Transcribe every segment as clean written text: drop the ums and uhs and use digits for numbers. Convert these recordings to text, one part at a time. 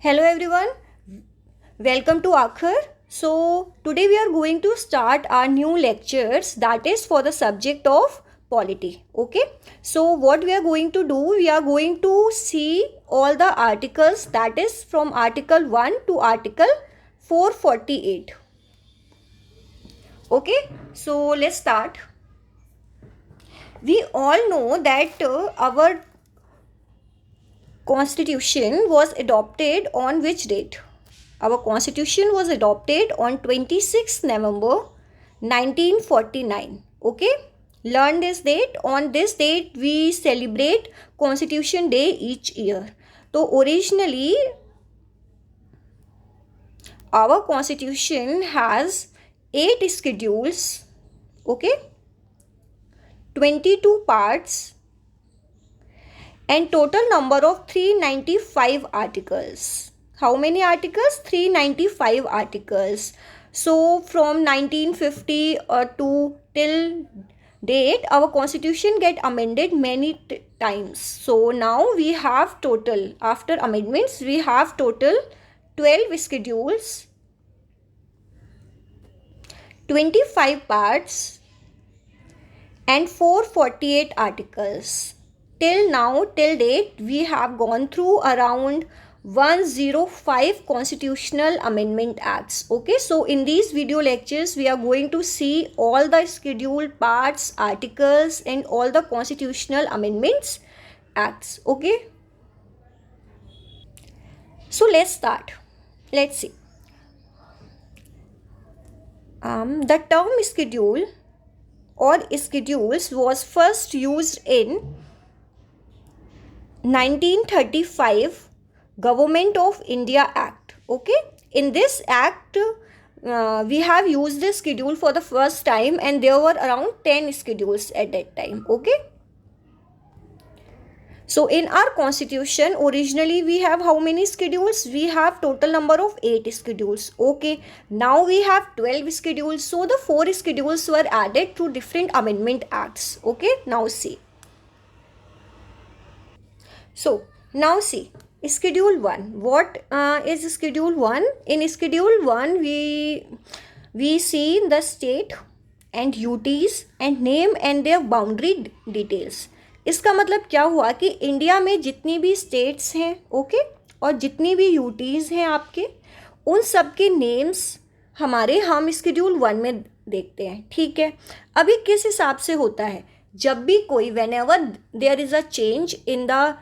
Hello everyone, welcome to Akhar. So today we are going to start our new lectures that is for the subject of polity. Okay, so what we are going to do, we are going to see all the articles that is from article 1 to article 448. Okay, so let's start. We all know that our constitution was adopted on which date? Our constitution was adopted on 26th November 1949. Okay, learn this date. On this date we celebrate Constitution Day each year. So originally our constitution has 8 schedules, okay, 22 parts and total number of 395 articles. How many articles? 395 articles. So from 1950 to till date, our constitution get amended many times. So now we have total, after amendments, we have total 12 schedules, 25 parts and 448 articles. Till now, till date, we have gone through around 105 constitutional amendment acts. Okay, so in these video lectures we are going to see all the scheduled parts, articles and all the constitutional amendments acts. Okay, so let's start. Let's see. The term schedule or schedules was first used in 1935 Government of India Act. Okay, in this act we have used this schedule for the first time and there were around 10 schedules at that time. Okay, so in our constitution originally we have how many schedules? We have total number of 8 schedules. Okay, now we have 12 schedules, so the 4 schedules were added through different amendment acts. Okay, now see. So now see schedule 1. What is schedule 1? In schedule 1 we see the state and UTs and name and their boundary details. इसका मतलब क्या हुआ कि India में जितनी भी states हैं okay और जितनी भी यूटीज़ हैं आपके उन सब के नेम्स हमारे हम स्केड्यूल 1 में देखते हैं. ठीक है, अभी किस हिसाब से होता है? जब भी कोई whenever there is a change in the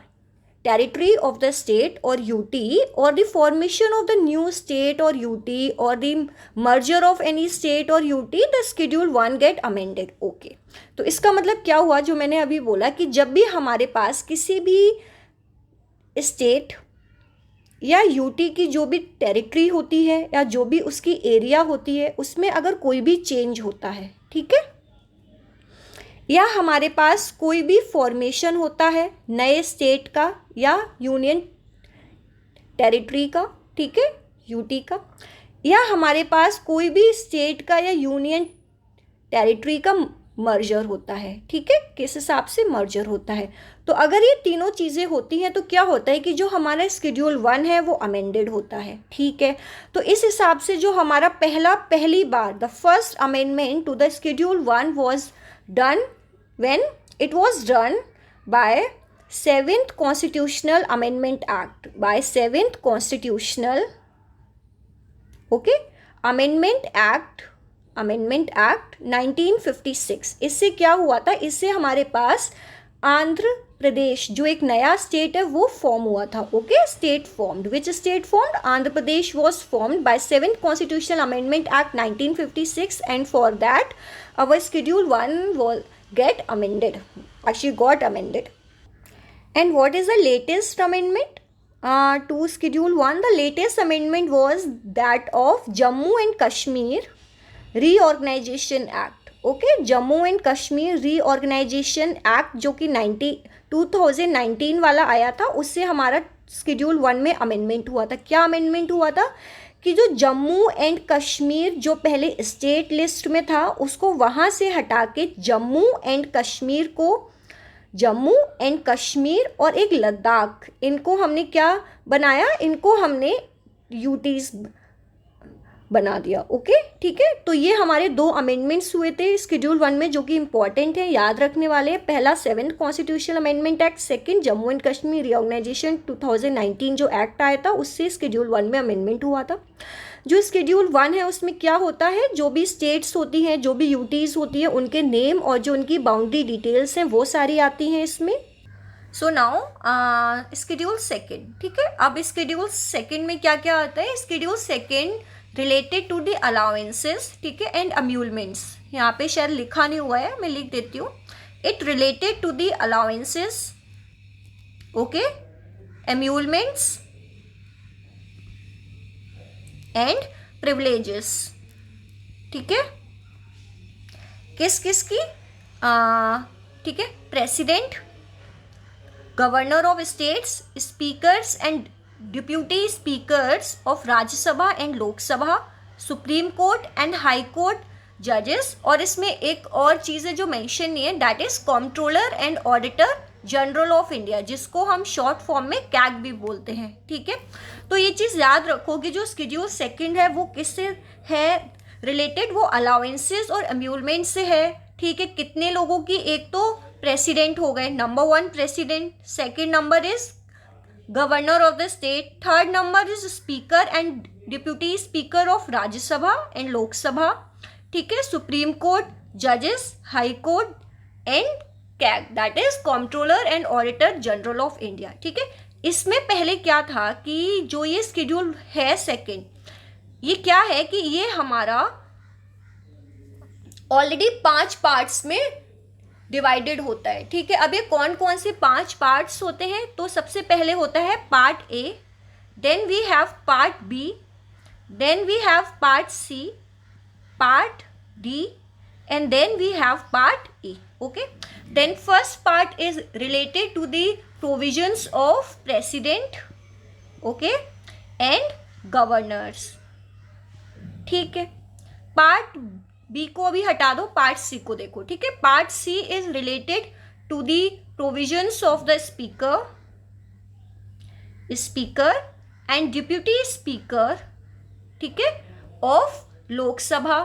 territory of the state or UT or the formation of the new state or UT or the merger of any state or UT, the schedule 1 get amended. Okay, तो इसका मतलब क्या हुआ जो मैंने अभी बोला कि जब भी हमारे पास किसी भी स्टेट या यूटी की जो भी टेरिटरी होती है या जो भी उसकी एरिया होती है उसमें अगर कोई भी चेंज होता है, ठीक है, या हमारे पास कोई भी फॉर्मेशन होता है नए स्टेट का या यूनियन टेरिटरी का, ठीक है, यूटी का, या हमारे पास कोई भी स्टेट का या यूनियन टेरिटरी का मर्जर होता है, ठीक है, किस हिसाब से मर्जर होता है. तो अगर ये तीनों चीज़ें होती हैं तो क्या होता है कि जो हमारा स्केड्यूल 1 है वो अमेंडेड होता है. ठीक है, तो इस हिसाब से जो हमारा पहली बार the first amendment to the schedule 1 was done when it was done by 7th Constitutional Amendment Act, by 7th Constitutional Amendment Act 1956. इससे क्या हुआ था? इससे हमारे पास आंध्र प्रदेश जो एक नया स्टेट है वो फॉर्म हुआ था. Okay, state formed. Which state formed? Andhra Pradesh was formed by 7th Constitutional Amendment Act 1956 and for that our schedule 1 was got amended. And what is the latest amendment to schedule 1? The latest amendment was that of Jammu and Kashmir Reorganization Act. Okay, Jammu and Kashmir Reorganization Act जो कि 2019 वाला आया था, उससे हमारा schedule 1 में amendment हुआ था. क्या अमेंडमेंट हुआ था कि जो जम्मू एंड कश्मीर जो पहले स्टेट लिस्ट में था उसको वहाँ से हटा के जम्मू एंड कश्मीर को जम्मू एंड कश्मीर और एक लद्दाख, इनको हमने क्या बनाया, इनको हमने यूटीज बना दिया। ओके, ठीक है। तो ये हमारे 2 अमेंडमेंट्स हुए थे शेड्यूल 1 में, जो कि इंपॉर्टेंट है, याद रखने वाले हैं। पहला 7th constitutional amendment act, second Jammu and Kashmir reorganisation 2019 जो एक्ट आया था, उससे शेड्यूल 1 में अमेंडमेंट हुआ था। जो शेड्यूल 1 है उसमें क्या होता है, जो भी स्टेट्स होती हैं, जो भी यूटीज़ होती हैं, उनके नेम और जो उनकी बाउंड्री डिटेल्स हैं वो सारी आती हैं इसमें। सो नाउ शेड्यूल 2, ठीक है। अब शेड्यूल 2 में क्या क्या आता है, schedule 2 related to the allowances, ठीक है, एंड अम्यूलमेंट्स। यहाँ पे शायद लिखा नहीं हुआ है, मैं लिख देती हूँ। It related to the allowances, okay, emoluments and privileges, ठीक है। किस किस की, ठीक है, president, governor of states, speakers and deputy speakers of Rajya Sabha and Lok Sabha, supreme court and high court जजेस, और इसमें एक और चीज़ है जो मेंशन नहीं है, that is controller and auditor general of India, जिसको हम शॉर्ट फॉर्म में कैग भी बोलते हैं, ठीक है। तो ये चीज़ याद रखो कि जो शेड्यूल 2 है वो किससे है रिलेटेड, वो अलाउंसेस और अम्यूलमेंट से है, ठीक है। कितने लोगों की, एक तो प्रेसिडेंट हो गए, number 1 president, second number is governor of the state, third number is speaker and deputy speaker of Rajya Sabha and Lok Sabha, ठीक है, सुप्रीम कोर्ट, जजेस, high court and CAG, that is controller and auditor general of India, ठीक है। इसमें पहले क्या था कि जो ये शेड्यूल है 2, ये क्या है कि ये हमारा ऑलरेडी 5 पार्ट्स में डिवाइडेड होता है, ठीक है। अब ये कौन कौन से 5 पार्ट्स होते हैं, तो सबसे पहले होता है part A, then we have part B, then we have part C, part D and then we have part E, okay. Then first part is related to the provisions of president, okay, and governors, ठीक है। Part B को अभी हटा दो, part सी को देखो, ठीक है। Part C is related to the provisions of the speaker and deputy speaker, ठीक है, of Lok Sabha,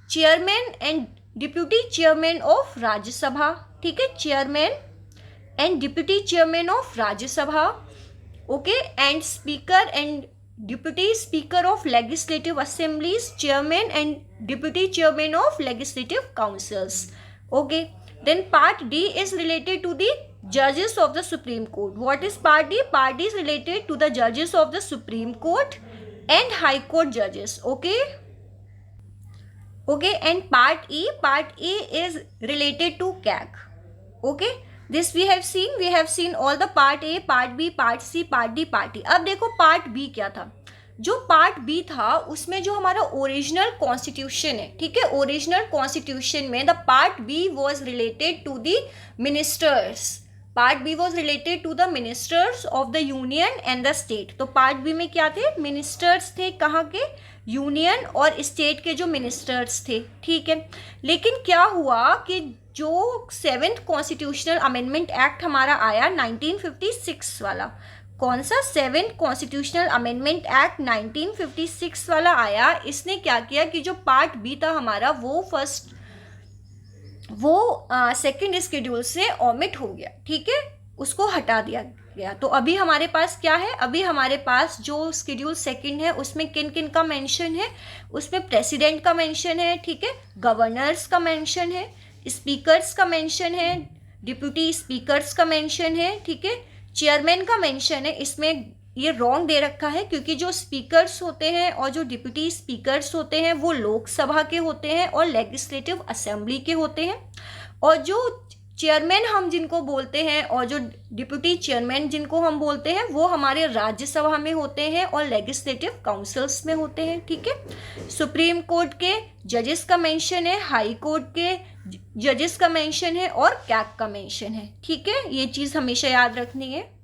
chairman and deputy chairman of Rajya Sabha, ठीक है, chairman and deputy chairman of Rajya Sabha, okay, and speaker and deputy speaker of legislative assemblies, chairman and deputy chairman of legislative councils, okay. Then part D is related to the जजेस of the supreme court. What is part D? Part D is related to the judges of the Supreme Court and High Court judges. Okay. Okay, and part E is related to CAG. Okay, this we have seen all the part A, part B, part C, part D, part E. अब देखो part B क्या था. जो part B था उसमें जो हमारा original constitution है, ठीक है, ओरिजिनल कॉन्स्टिट्यूशन में the part B was related to the ministers. Part B was related to the ministers of the union and the state. तो पार्ट बी में क्या थे? मिनिस्टर्स थे. कहाँ के? यूनियन और स्टेट के जो मिनिस्टर्स थे, ठीक है. लेकिन क्या हुआ कि जो 7th कॉन्स्टिट्यूशनल अमेंडमेंट एक्ट हमारा आया 1956 वाला, कौन सा? 7th कॉन्स्टिट्यूशनल अमेंडमेंट एक्ट 1956 वाला आया. इसने क्या किया कि जो पार्ट बी था हमारा वो सेकंड शेड्यूल से ओमिट हो गया, ठीक है, उसको हटा दिया गया. तो अभी हमारे पास क्या है? अभी हमारे पास जो शेड्यूल सेकंड है उसमें किन किन का मेंशन है? उसमें प्रेसिडेंट का मेंशन है, ठीक है, गवर्नर्स का मेंशन है, स्पीकर्स का मेंशन है, डिप्यूटी स्पीकर्स का मेंशन है, ठीक है, चेयरमैन का मेंशन है. इसमें ये रॉन्ग दे रखा है क्योंकि जो स्पीकर्स होते हैं और जो डिप्यूटी स्पीकर्स होते हैं वो लोकसभा के होते हैं और लेजिस्लेटिव असेंबली के होते हैं, और जो चेयरमैन हम जिनको बोलते हैं और जो डिप्यूटी चेयरमैन जिनको हम बोलते हैं वो हमारे राज्यसभा में होते हैं और लेजिस्लेटिव काउंसिल्स में होते हैं, ठीक है. सुप्रीम कोर्ट के जजेस का मेंशन है, हाई कोर्ट के जजेस का मेंशन है और कैग का मेंशन है, ठीक है. ये चीज़ हमेशा याद रखनी है.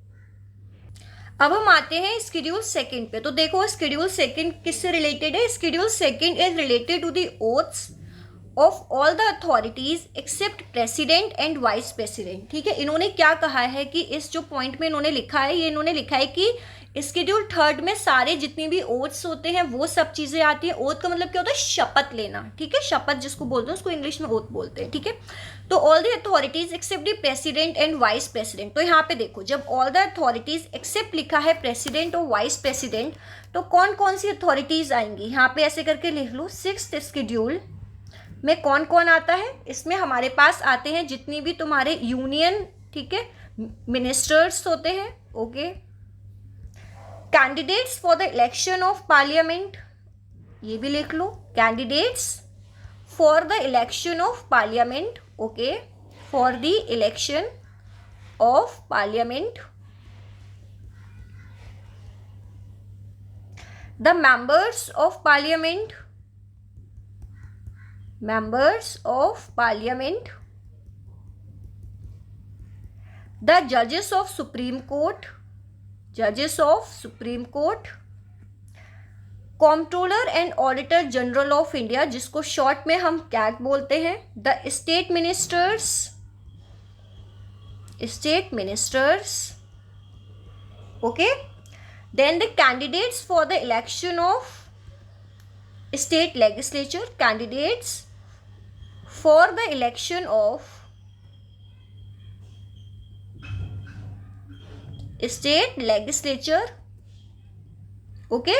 अब हम आते हैं शेड्यूल सेकंड पे. तो देखो शेड्यूल सेकंड किससे रिलेटेड है? Schedule second is related to the oaths of all the authorities except president and vice president. ठीक है, इन्होंने क्या कहा है कि इस जो पॉइंट में इन्होंने लिखा है, ये इन्होंने लिखा है कि शेड्यूल थर्ड में सारे जितनी भी ओथ्स होते हैं वो सब चीजें आती है। ओथ का मतलब क्या होता है? शपथ लेना। ठीक है, शपथ जिसको बोलते हैं उसको इंग्लिश में ओथ बोलते हैं। ठीक है, तो all the authorities except the president and vice president. तो यहाँ पे देखो, जब ऑल द अथॉरिटीज एक्सेप्ट लिखा है प्रेसिडेंट और वाइस प्रेसिडेंट, तो कौन कौन सी अथॉरिटीज आएंगी? यहाँ पे ऐसे करके लिख लो, सिक्स्थ शेड्यूल में कौन कौन आता है? इसमें हमारे पास आते हैं जितनी भी तुम्हारे यूनियन, ठीक है, मिनिस्टर्स होते हैं। Okay, candidates for the election of parliament, ये भी लिख लो, candidates for the election of parliament. Okay, for the election of parliament, the members of parliament, members of parliament, the judges of supreme court, judges of supreme court, comptroller and auditor general of india जिसको short में हम CAG बोलते हैं, the state ministers, state ministers, okay, then the candidates for the election of state legislature, candidates for the election of state legislature. Okay,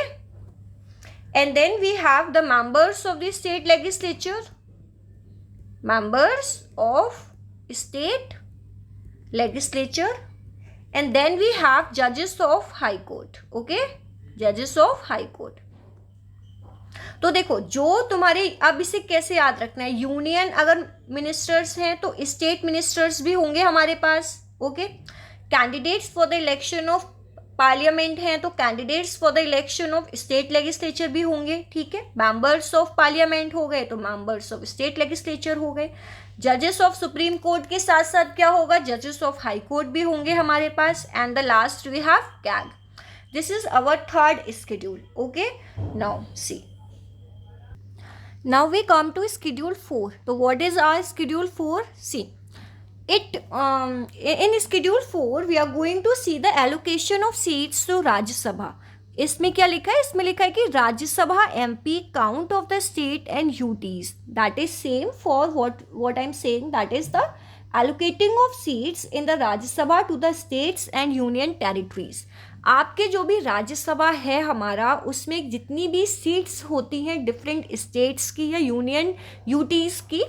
and then we have the members of the state legislature, members of state legislature, and then we have judges of high court. Okay, judges of high court. तो देखो, जो तुम्हारे, अब इसे कैसे याद रखना है, यूनियन अगर मिनिस्टर्स हैं तो स्टेट मिनिस्टर्स भी होंगे हमारे पास। Okay, candidates for the election of parliament हैं तो candidates for the election of state legislature भी होंगे। ठीक है, मेंबर्स ऑफ पार्लियामेंट हो गए तो मेंबर्स ऑफ स्टेट लेजिस्लेचर हो गए। जजेस ऑफ सुप्रीम कोर्ट के साथ साथ क्या होगा? जजेस ऑफ हाई कोर्ट भी होंगे हमारे पास। And the last we have CAG. This is our third schedule. Okay, now see, now we come to schedule 4. so what is our schedule 4? see it, in schedule 4 we are going to see the allocation of seats to Rajya Sabha. इसमें क्या लिखा है? इसमें लिखा है कि राज्य सभा MP count of the state and UTs, that is same for what I'm saying, that is the allocating of seats in the Rajya Sabha to the states and union territories. आपके जो भी राज्यसभा है हमारा, उसमें जितनी भी सीट्स होती हैं डिफरेंट स्टेट्स की या यूनियन यूटीज़ की,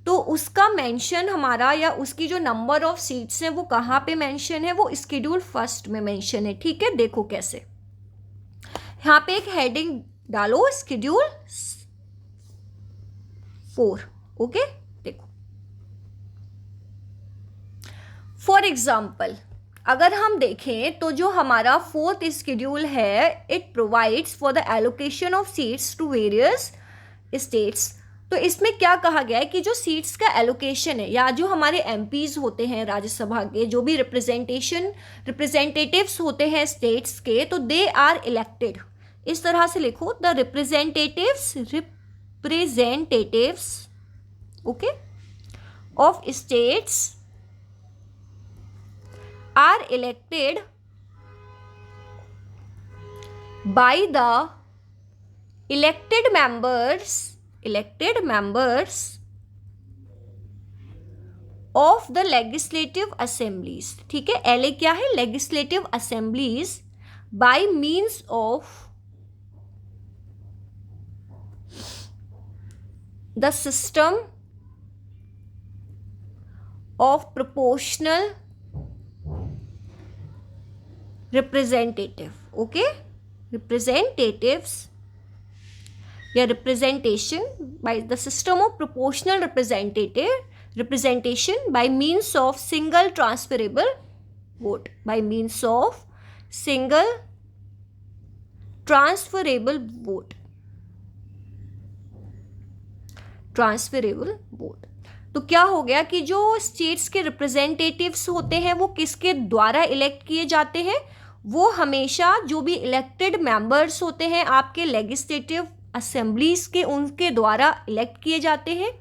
तो उसका मेंशन हमारा, या उसकी जो नंबर ऑफ सीट्स हैं वो कहाँ पे मेंशन है? वो शेड्यूल फर्स्ट में मेंशन है। ठीक है, देखो कैसे, यहाँ पे एक हेडिंग डालो, शेड्यूल 4। ओके, देखो, फॉर एग्जाम्पल अगर हम देखें तो जो हमारा फोर्थ शेड्यूल है, it provides for the allocation of seats to various states. तो इसमें क्या कहा गया है कि जो सीट्स का एलोकेशन है, या जो हमारे एमपीज होते हैं राज्यसभा के, जो भी रिप्रेजेंटेटिव्स होते हैं स्टेट्स के, तो दे आर इलेक्टेड। इस तरह से लिखो, the representatives okay of states are elected by the elected members of the legislative assemblies. ठीक है, LA क्या है? legislative assemblies by means of the system of proportional representative. Okay, representatives या representation by the system of proportional representation by means of single transferable vote, by means of single transferable vote, तो क्या हो गया कि जो states के representatives होते हैं वो किसके द्वारा इलेक्ट किए जाते हैं? वो हमेशा जो भी इलेक्टेड मेंबर्स होते हैं आपके लेजिस्लेटिव असेंबलीज के उनके द्वारा इलेक्ट किए जाते हैं।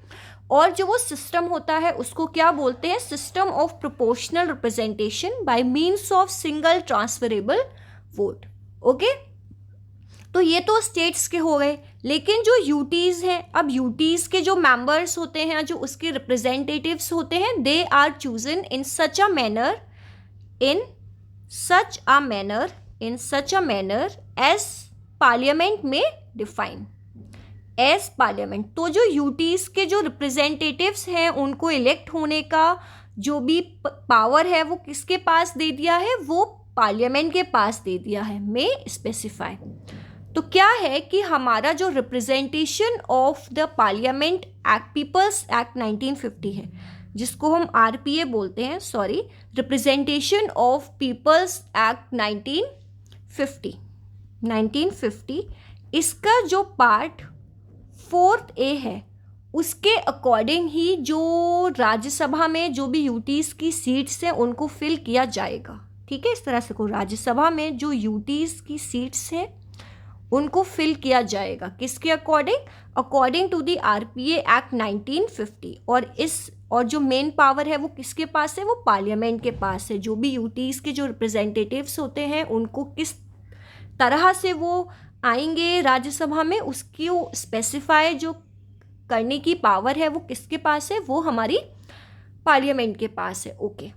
और जो वो सिस्टम होता है उसको क्या बोलते हैं, system of proportional representation bye means of single transferable vote. Okay, तो ये तो स्टेट्स के हो गए। लेकिन जो यूटीज़ हैं, अब यूटीज़ के जो मेंबर्स होते हैं, जो उसके रिप्रेजेंटेटिव्स होते हैं, they are chosen in such a manner as parliament में डिफाइन एज पार्लियामेंट। तो जो यूटीज़ के जो रिप्रेजेंटेटिव्स हैं उनको इलेक्ट होने का जो भी पावर है वो किसके पास दे दिया है, वो पार्लियामेंट के पास दे दिया है, में स्पेसिफाई। तो क्या है कि हमारा जो representation of the parliament act, people's act 1950 है, जिसको हम आरपीए बोलते हैं, sorry, representation of people's act 1950, इसका जो पार्ट 4 ए है उसके अकॉर्डिंग ही जो राज्यसभा में जो भी यूटीज़ की सीट्स हैं उनको फिल किया जाएगा। ठीक है, इस तरह से को राज्यसभा में जो यूटीज़ की सीट्स हैं उनको फिल किया जाएगा, किसके according, according to the RPA act 1950। और जो मेन पावर है वो किसके पास है, वो पार्लियामेंट के पास है। जो भी यूटीज़ के जो रिप्रेजेंटेटिव्स होते हैं उनको किस तरह से वो आएंगे राज्यसभा में, उसकी स्पेसिफाई जो करने की पावर है वो किसके पास है, वो हमारी पार्लियामेंट के पास है। ओके,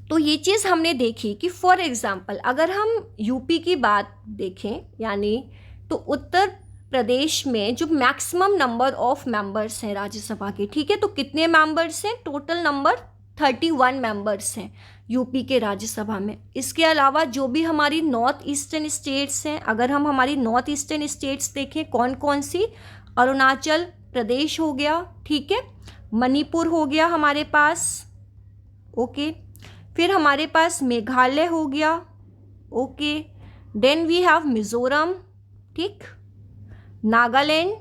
तो ये चीज़ हमने देखी कि फॉर एग्जांपल अगर हम यूपी की बात देखें, यानी तो उत्तर प्रदेश में जो मैक्सिमम नंबर ऑफ मेंबर्स हैं राज्यसभा के, ठीक है, तो कितने मेंबर्स हैं, टोटल नंबर 31 मेंबर्स हैं यूपी के राज्यसभा में। इसके अलावा जो भी हमारी नॉर्थ ईस्टर्न स्टेट्स हैं, अगर हम हमारी नॉर्थ ईस्टर्न स्टेट्स देखें कौन कौन सी, अरुणाचल प्रदेश हो गया, ठीक है, मणिपुर हो गया हमारे पास, ओके, फिर हमारे पास मेघालय हो गया, okay, then we have Mizoram, ठीक, Nagaland,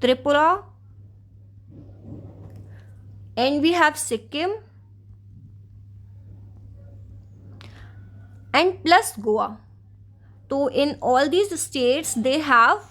Tripura, and we have Sikkim and plus Goa. तो in all these states they have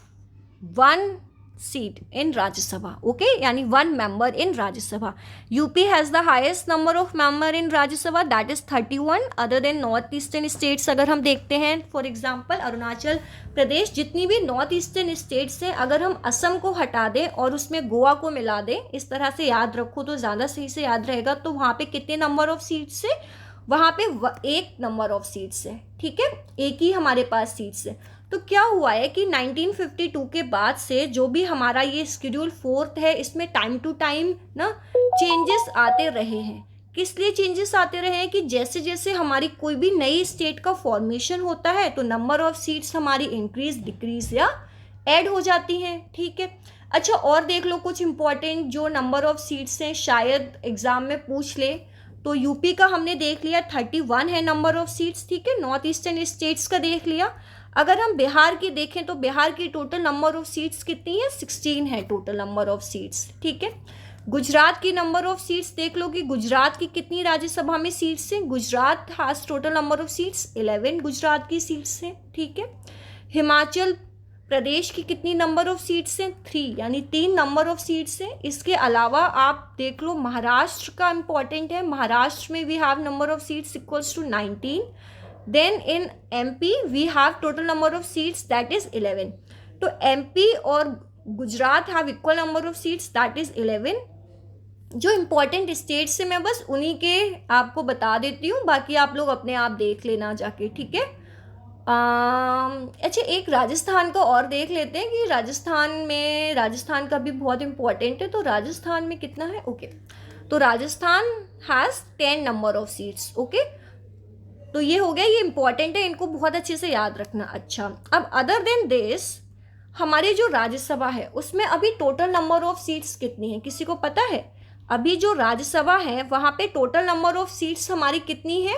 1 seat in Rajya Sabha, okay, यानी 1 member in Rajya Sabha. UP has the highest number of member in Rajya Sabha, that is 31, other than north eastern states। अगर हम देखते हैं for example Arunachal Pradesh, जितनी भी north eastern states हैं, अगर हम असम को हटा दें और उसमें गोवा को मिला दें, इस तरह से याद रखो तो ज़्यादा सही से याद रहेगा। तो वहाँ पे कितने नंबर ऑफ सीट्स है, वहाँ पे 1 नंबर ऑफ सीट्स है, ठीक है, एक ही हमारे पास सीट्स है। तो क्या हुआ है कि 1952 के बाद से जो भी हमारा ये शेड्यूल 4 है, इसमें टाइम टू टाइम ना चेंजेस आते रहे हैं। किस लिए चेंजेस आते रहे हैं कि जैसे जैसे हमारी कोई भी नई स्टेट का फॉर्मेशन होता है तो नंबर ऑफ सीट्स हमारी इंक्रीज, डिक्रीज या ऐड हो जाती हैं, ठीक है। अच्छा, और देख लो कुछ इंपॉर्टेंट जो नंबर ऑफ सीट्स हैं, शायद एग्जाम में पूछ ले। तो यूपी का हमने देख लिया 31 है नंबर ऑफ सीट्स, ठीक है। नॉर्थ ईस्टर्न स्टेट्स का देख लिया। अगर हम बिहार की देखें तो बिहार की टोटल नंबर ऑफ सीट्स कितनी है, 16 है टोटल नंबर ऑफ सीट्स, ठीक है। गुजरात की नंबर ऑफ सीट्स देख लो कि गुजरात की कितनी राज्यसभा में सीट्स हैं। Gujarat has total number of seats 11 Gujarat की सीट्स हैं, ठीक है। हिमाचल प्रदेश की कितनी नंबर ऑफ सीट्स हैं, 3, यानी 3 नंबर ऑफ सीट्स हैं। इसके अलावा आप देख लो महाराष्ट्र का इंपॉर्टेंट है, महाराष्ट्र में we have number of seats equals to 19। Then in MP we have total number of seats that is 11। तो MP और Gujarat have equal number of seats that is 11। जो इम्पॉर्टेंट स्टेट्स से मैं बस उन्हीं के आपको बता देती हूँ, बाकी आप लोग अपने आप देख लेना जाके, ठीक है। अच्छा, एक राजस्थान का और देख लेते हैं कि राजस्थान का भी बहुत इम्पॉर्टेंट है। तो राजस्थान में कितना है, ओके, तो Rajasthan has 10 number of seats, okay. तो ये हो गया, ये इंपॉर्टेंट है, इनको बहुत अच्छे से याद रखना। अच्छा, अब अदर देन दिस हमारी जो राज्यसभा है उसमें अभी टोटल नंबर ऑफ सीट्स कितनी है, किसी को पता है? अभी जो राज्यसभा है वहां पे टोटल नंबर ऑफ सीट्स हमारी कितनी है,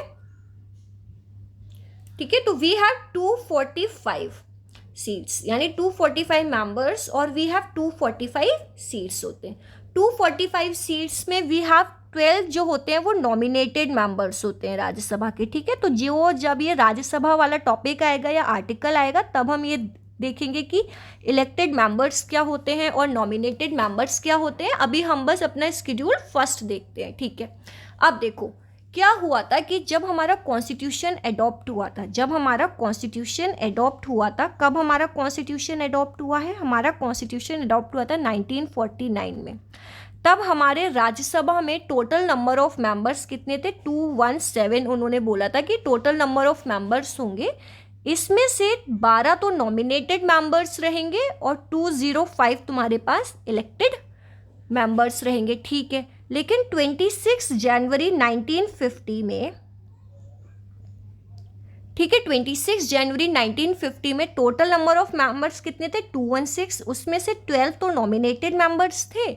ठीक है। तो वी हैव 245 सीट्स, यानी 245 मेंबर्स और वी हैव 245 सीट्स होते हैं। 245 सीट्स में वी हैव 12 जो होते हैं वो नॉमिनेटेड मेंबर्स होते हैं राज्यसभा के, ठीक है। तो जो जब ये राज्यसभा वाला टॉपिक आएगा या आर्टिकल आएगा तब हम ये देखेंगे कि इलेक्टेड मेंबर्स क्या होते हैं और नॉमिनेटेड मेंबर्स क्या होते हैं। अभी हम बस अपना स्केड्यूल फर्स्ट देखते हैं, ठीक है। अब देखो क्या हुआ था कि जब हमारा कॉन्स्टिट्यूशन अडॉप्ट हुआ था, जब हमारा कॉन्स्टिट्यूशन अडॉप्ट हुआ था, कब हमारा कॉन्स्टिट्यूशन अडॉप्ट हुआ है, हमारा कॉन्स्टिट्यूशन अडॉप्ट हुआ था 1949 में। तब हमारे राज्यसभा में टोटल नंबर ऑफ मेंबर्स कितने थे, 217। उन्होंने बोला था कि टोटल नंबर ऑफ मेंबर्स होंगे, इसमें से 12 तो नॉमिनेटेड मेंबर्स रहेंगे और 205 तुम्हारे पास इलेक्टेड मेंबर्स रहेंगे, ठीक है। लेकिन 26 जनवरी 1950 में, ठीक है, 26 जनवरी 1950 में टोटल नंबर ऑफ मेंबर्स कितने थे, 216। उसमें से 12 तो नॉमिनेटेड मेंबर्स थे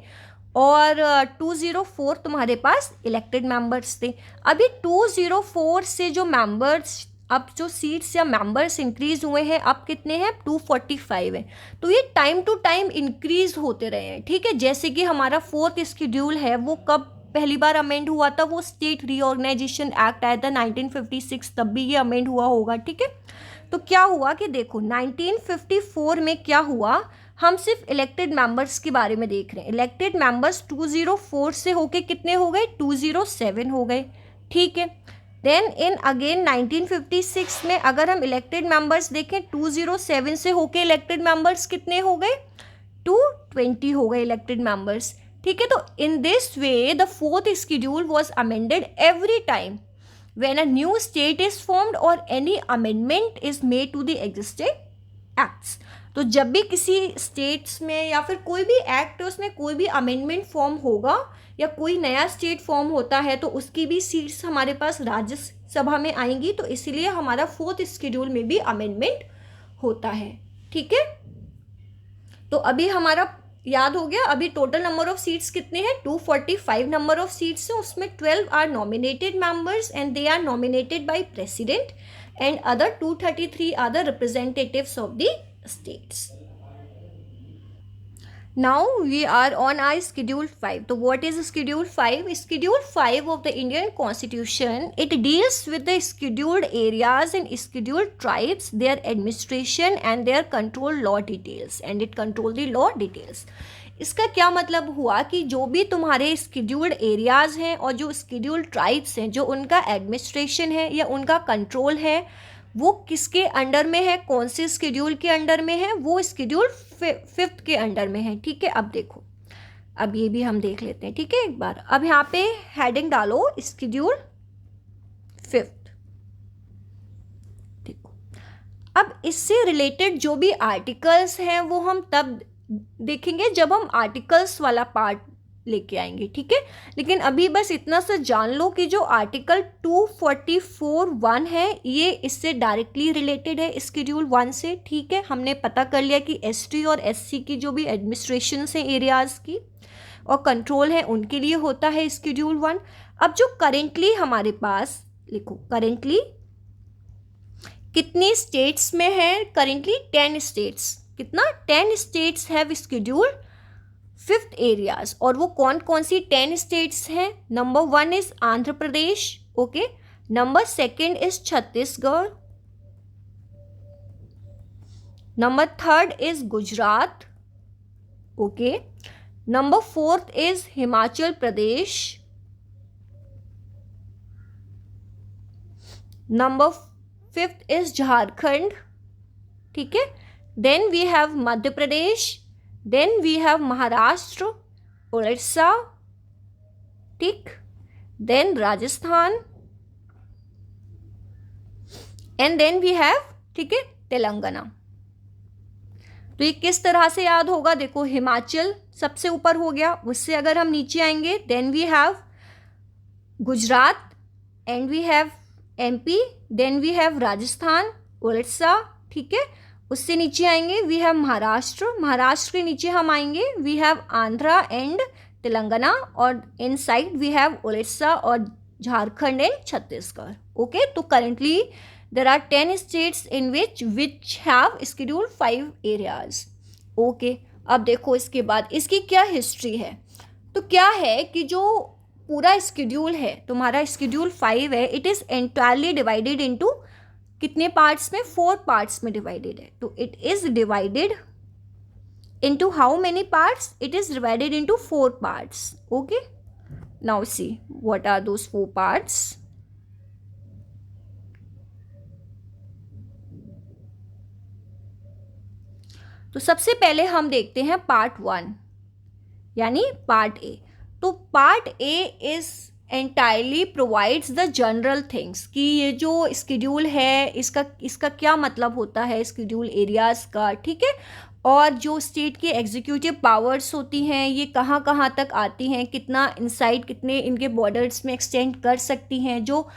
और 204 तुम्हारे पास इलेक्टेड मेंबर्स थे। अभी 204 से जो मेंबर्स, अब जो सीट्स या मेंबर्स इंक्रीज हुए हैं, अब कितने हैं, 245 हैं। तो ये टाइम टू टाइम इंक्रीज होते रहे हैं, ठीक है। जैसे कि हमारा 4th शेड्यूल है वो कब पहली बार अमेंड हुआ था, वो स्टेट रीऑर्गेनाइजेशन एक्ट आया था 1956, तब भी ये अमेंड हुआ होगा, ठीक है। तो क्या हुआ कि देखो 1954 में क्या हुआ, हम सिर्फ इलेक्टेड मेंबर्स के बारे में देख रहे हैं। इलेक्टेड मेंबर्स 204 से होके कितने हो गए, 207 हो गए, ठीक है। देन इन अगेन 1956 में अगर हम इलेक्टेड मेंबर्स देखें, 207 से होके इलेक्टेड मेंबर्स कितने हो गए, 220 हो गए इलेक्टेड मेंबर्स, ठीक है। तो in this way the 4th schedule was amended every time when a new state is formed or any amendment is made to the existing acts। तो जब भी किसी स्टेट्स में या फिर कोई भी एक्ट है उसमें कोई भी अमेंडमेंट फॉर्म होगा या कोई नया स्टेट फॉर्म होता है तो उसकी भी सीट्स हमारे पास राज्यसभा में आएंगी, तो इसीलिए हमारा 4th शेड्यूल में भी अमेंडमेंट होता है, ठीक है। तो अभी हमारा याद हो गया, अभी टोटल नंबर ऑफ सीट्स कितने हैं, 245 नंबर ऑफ सीट्स हैं, उसमें 12 are nominated members and they are nominated by president and other 233 are the representatives of the states। Now we are on our schedule 5। तो what is schedule 5? Schedule 5 of the Indian Constitution, it deals with the scheduled areas and scheduled tribes, their administration and their control law details, and it control the law details। इसका क्या मतलब हुआ कि जो भी तुम्हारे scheduled areas हैं और जो स्केड्यूल्ड ट्राइब्स हैं, जो उनका एडमिनिस्ट्रेशन है या उनका कंट्रोल है, वो किसके अंडर में है, कौन से स्केड्यूल के अंडर में है, वो स्केड्यूल 5th के अंडर में है, ठीक है। अब देखो, अब ये भी हम देख लेते हैं, ठीक है, एक बार। अब यहाँ पे हेडिंग डालो स्केड्यूल 5th, देखो। अब इससे रिलेटेड जो भी आर्टिकल्स हैं वो हम तब देखेंगे जब हम आर्टिकल्स वाला पार्ट लेके आएंगे, ठीक है। लेकिन अभी बस इतना सा जान लो कि जो आर्टिकल 244(1) है ये इससे डायरेक्टली रिलेटेड है स्केड्यूल 1 से, ठीक है। हमने पता कर लिया कि एसटी और एससी की जो भी एडमिनिस्ट्रेशन है एरियाज़ की और कंट्रोल है उनके लिए होता है स्केड्यूल 1। अब जो करेंटली हमारे पास, लिखो करेंटली कितनी स्टेट्स में है, करेंटली 10 स्टेट्स, कितना, 10 states have schedule 5th areas. और वो कौन कौन सी 10 स्टेट्स हैं, number 1 is Andhra Pradesh, okay, number 2 is Chhattisgarh, number 3 is Gujarat, okay, number 4 is Himachal Pradesh, number 5 is Jharkhand, ठीक है। Then we have Madhya Pradesh, then we have Maharashtra, Orissa, ठीक, then Rajasthan and then we have, ठीक है, तेलंगाना। तो ये किस तरह से याद होगा, देखो हिमाचल सबसे ऊपर हो गया, उससे अगर हम नीचे आएंगे then we have Gujarat and we have MP, then we have Rajasthan, Orissa, ठीक है। उससे नीचे आएंगे वी हैव महाराष्ट्र, महाराष्ट्र के नीचे हम आएंगे we have Andhra and Telangana, और in side we have Orissa और झारखंड एंड छत्तीसगढ़, ओके। तो currently there are 10 states in which have schedule 5 areas, okay. अब देखो इसके बाद इसकी क्या हिस्ट्री है, तो क्या है कि जो पूरा स्केड्यूल है, तुम्हारा स्केड्यूल 5 है, it is entirely divided into कितने पार्ट्स में, 4 पार्ट्स में डिवाइडेड है. तो it is divided into how many parts? It is divided into 4 parts. Okay, now see what are those 4 parts. तो सबसे पहले हम देखते हैं पार्ट 1 यानी पार्ट ए. तो part A is entirely provides the general things कि ये जो स्केड्यूल है इसका क्या मतलब होता है स्केड्यूल एरियाज का. ठीक है, और जो स्टेट की एग्जीक्यूटिव पावर्स होती हैं ये कहाँ कहाँ तक आती हैं, कितना इनसाइड कितने इनके बॉर्डर्स में एक्सटेंड कर सकती हैं, जो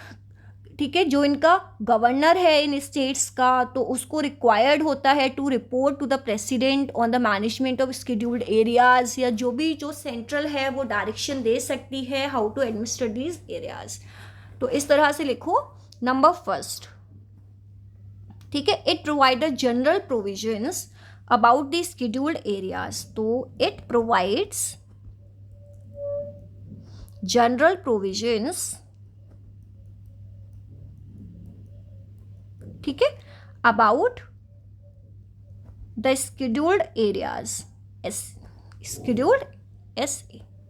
ठीक है जो इनका गवर्नर है इन स्टेट्स का तो उसको रिक्वायर्ड होता है to report to the president on the management of scheduled areas, या जो सेंट्रल है वो डायरेक्शन दे सकती है how to administer these areas. तो इस तरह से लिखो. नंबर फर्स्ट, ठीक है, it provide general provisions about the scheduled areas. तो it provides general provisions, ठीक है, about the scheduled areas.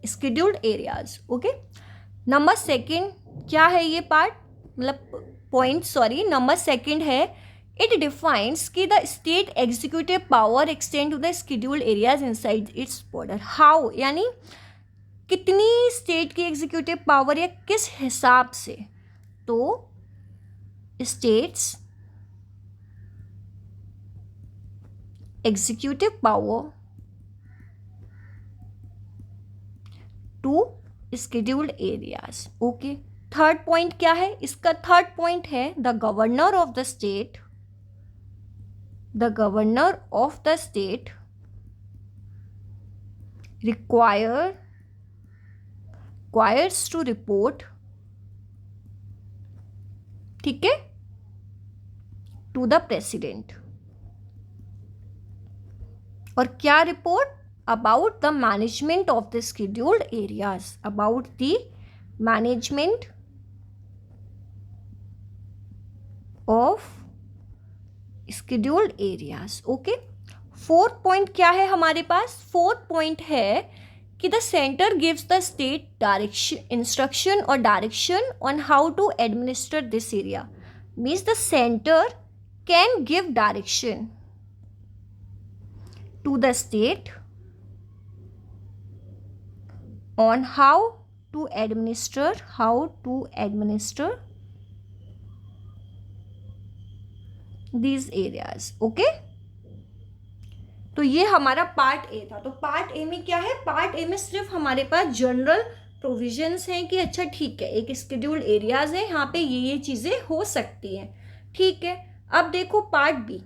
scheduled areas. Okay, number second क्या है ये पार्ट, मतलब पॉइंट सॉरी, नंबर सेकेंड है इट डिफाइंस कि the state executive power extend to the scheduled areas inside its border. How यानी कितनी स्टेट की एग्जीक्यूटिव पावर या किस हिसाब से. तो states executive power to scheduled areas. Okay, third point क्या है इसका, थर्ड पॉइंट है the governor of the state, the governor of the state requires to report, ठीक है, to the president. और क्या report, about the management of the scheduled areas, about the management of scheduled areas. Okay, fourth point क्या है हमारे पास, fourth point है कि the centre gives the state direction, instruction और direction on how to administer this area. Means the centre can give direction to the state on how to administer these areas. Okay, तो ये हमारा part A था. तो part A में क्या है, part ए में सिर्फ हमारे पास जनरल प्रोविजंस हैं कि अच्छा ठीक है एक स्केड्यूल्ड एरियाज है, यहाँ पे ये चीज़ें हो सकती हैं. ठीक है, अब देखो पार्ट बी.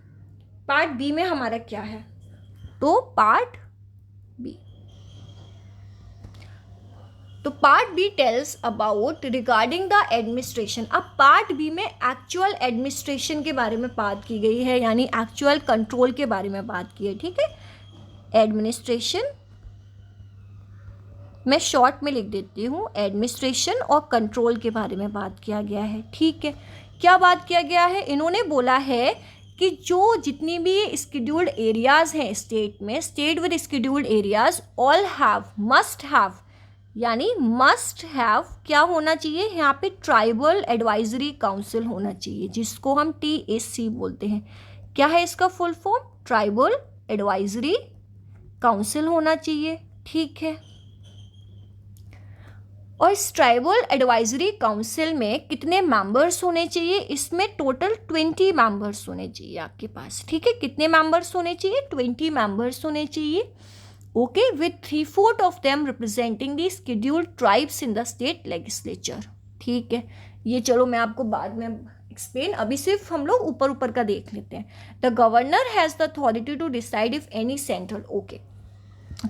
पार्ट बी में हमारा क्या है, तो पार्ट बी, तो part B tells about regarding the administration. अब पार्ट बी में एक्चुअल एडमिनिस्ट्रेशन के बारे में बात की गई है, यानी एक्चुअल कंट्रोल के बारे में बात की है. ठीक है, एडमिनिस्ट्रेशन मैं शॉर्ट में लिख देती हूँ, एडमिनिस्ट्रेशन और कंट्रोल के बारे में बात किया गया है. ठीक है, क्या बात किया गया है, इन्होंने बोला है कि जो जितनी भी स्केड्यूल्ड एरियाज हैं स्टेट में, state with scheduled areas all have, must have, यानी मस्ट हैव क्या होना चाहिए यहाँ पे, ट्राइबल एडवाइजरी काउंसिल होना चाहिए, जिसको हम TAC बोलते हैं. क्या है इसका full form, tribal advisory council होना चाहिए. ठीक है, और इस ट्राइबल एडवाइजरी काउंसिल में कितने मेंबर्स होने चाहिए, इसमें टोटल 20 मेंबर्स होने चाहिए आपके पास. ठीक है, कितने मेंबर्स होने चाहिए, 20 मेंबर्स होने चाहिए. Okay, with 3/4 of them representing the scheduled tribes in the state legislature. ठीक है, ये चलो मैं आपको बाद में एक्सप्लेन, अभी सिर्फ हम लोग ऊपर ऊपर का देख लेते हैं. The governor has the authority to decide if any central. Okay,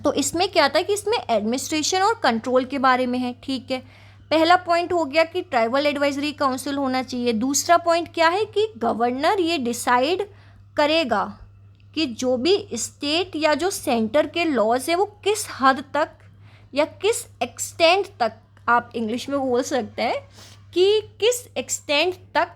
तो इसमें क्या था कि इसमें एडमिनिस्ट्रेशन और कंट्रोल के बारे में है. ठीक है, पहला पॉइंट हो गया कि ट्राइबल एडवाइजरी काउंसिल होना चाहिए. दूसरा पॉइंट क्या है कि गवर्नर ये डिसाइड करेगा कि जो भी स्टेट या जो सेंटर के लॉज है वो किस हद तक या किस एक्सटेंट तक आप इंग्लिश में बोल सकते हैं कि किस एक्सटेंट तक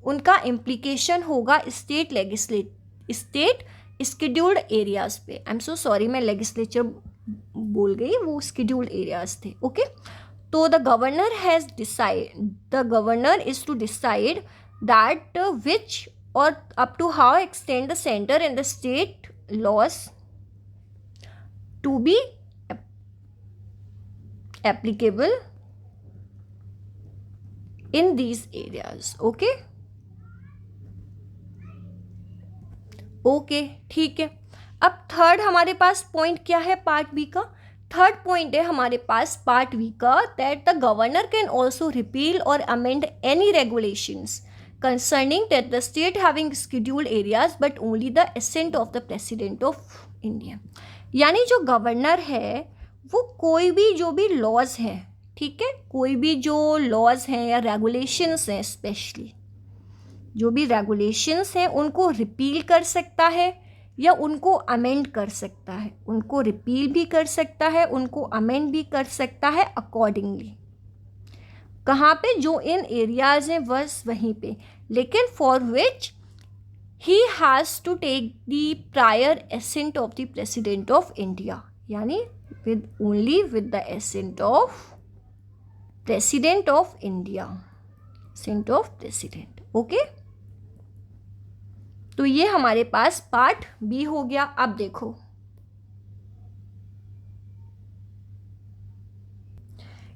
उनका इम्प्लीकेशन होगा स्टेट स्केड्यूल्ड एरियाज पे। आई एम सो सॉरी, मैं लेजिस्लेचर बोल गई, वो स्केड्यूल्ड एरियाज थे। ओके, तो the governor is to decide that which और up to how extend the centre and the state laws to be applicable in these areas. okay ठीक है। अब थर्ड हमारे पास पॉइंट क्या है पार्ट बी का? थर्ड पॉइंट है हमारे पास पार्ट बी का, that the governor can also repeal और amend any regulations concerning that the state having scheduled areas but only the assent of the president of India। यानी जो governor है वो कोई भी जो भी लॉज हैं, ठीक है, कोई भी जो लॉज हैं या रेगुलेशंस हैं, स्पेशली जो भी रेगुलेशंस हैं उनको रिपील कर सकता है या उनको अमेंड कर सकता है। उनको रिपील भी कर सकता है, उनको अमेंड भी कर सकता है अकॉर्डिंगली। कहाँ पे? जो इन एरियाज हैं बस वहीं पे, लेकिन for which he has to take the prior assent of the president of India, यानी with the assent of president of India, assent of president। Okay, तो ये हमारे पास पार्ट बी हो गया। अब देखो,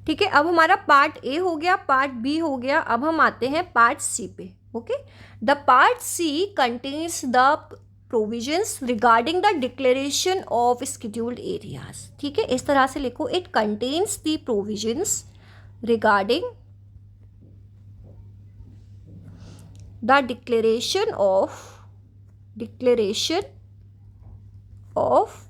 ठीक है, अब हमारा पार्ट ए हो गया, पार्ट बी हो गया, अब हम आते हैं पार्ट सी पे। Okay, the part C contains the provisions regarding the declaration of scheduled areas. ठीक है, इस तरह से लिखो, it contains the provisions regarding the declaration of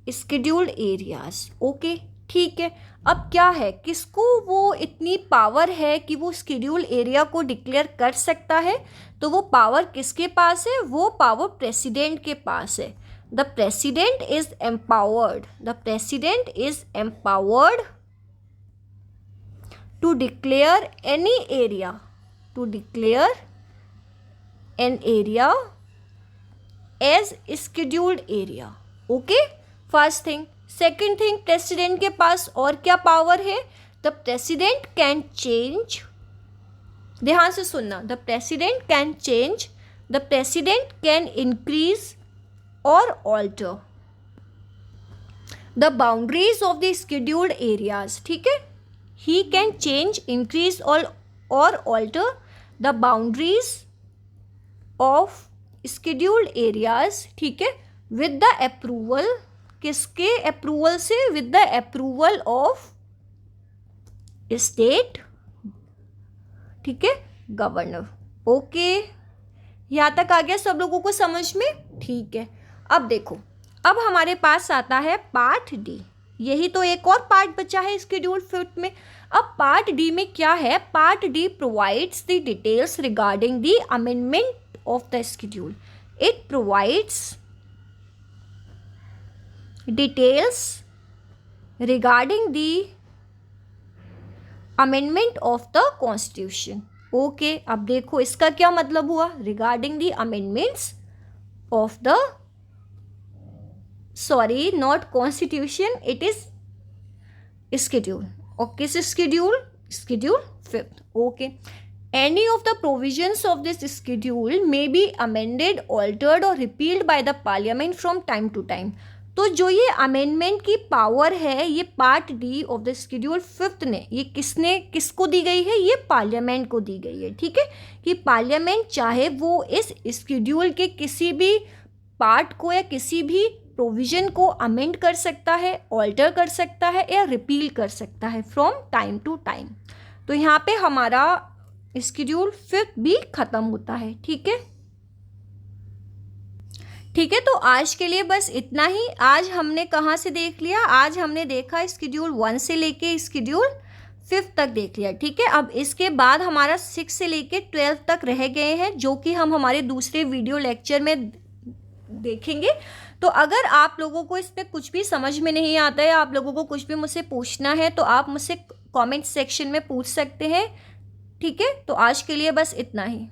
scheduled areas. Okay, ठीक है। अब क्या है, किसको वो इतनी पावर है कि वो स्केड्यूल एरिया को डिक्लेयर कर सकता है? तो वो पावर किसके पास है? वो पावर प्रेसिडेंट के पास है। The president is empowered to declare any area, an area as scheduled area. Okay, first thing. Second thing, president के पास और क्या पावर है? द प्रेसिडेंट कैन चेंज, ध्यान से सुनना, the president can change, the president can increase और alter the boundaries of the scheduled areas. ठीक है, ही कैन चेंज, इंक्रीज और alter the boundaries of scheduled areas. ठीक है, विद द अप्रूवल, किसके अप्रूवल से? With the approval of state, ठीक है, गवर्नर। ओके, यहाँ तक आ गया सब लोगों को समझ में? ठीक है। अब देखो, अब हमारे पास आता है पार्ट डी। यही तो एक और पार्ट बचा है स्केड्यूल फिफ्थ में। अब पार्ट डी में क्या है? Part D provides the details regarding the amendment of the schedule. It provides details regarding the amendment of the constitution। Okay, अब देखो इसका क्या मतलब हुआ? regarding the amendments of the, sorry, not constitution, it is schedule। और किस schedule? schedule fifth। Okay, any of the provisions of this schedule may be amended, altered or repealed by the parliament from time to time। तो जो ये amendment की power है, ये part D of the schedule fifth ने, ये किसको दी गई है? ये पार्लियामेंट को दी गई है। ठीक है, कि पार्लियामेंट चाहे वो इस स्केड्यूल के किसी भी पार्ट को या किसी भी प्रोविजन को अमेंड कर सकता है, ऑल्टर कर सकता है या रिपील कर सकता है फ्रॉम टाइम टू टाइम। तो यहाँ पे हमारा स्केड्यूल फिफ्थ भी खत्म होता है। ठीक है, ठीक है, तो आज के लिए बस इतना ही। आज हमने कहाँ से देख लिया? आज हमने देखा स्केड्यूल 1 से लेके स्केड्यूल 5 तक देख लिया। ठीक है, अब इसके बाद हमारा 6 से लेके 12 तक रह गए हैं, जो कि हम हमारे दूसरे वीडियो लेक्चर में देखेंगे। तो अगर आप लोगों को इसमें कुछ भी समझ में नहीं आता है, आप लोगों को कुछ भी मुझसे पूछना है, तो आप मुझसे कमेंट सेक्शन में पूछ सकते हैं। ठीक है, तो आज के लिए बस इतना ही।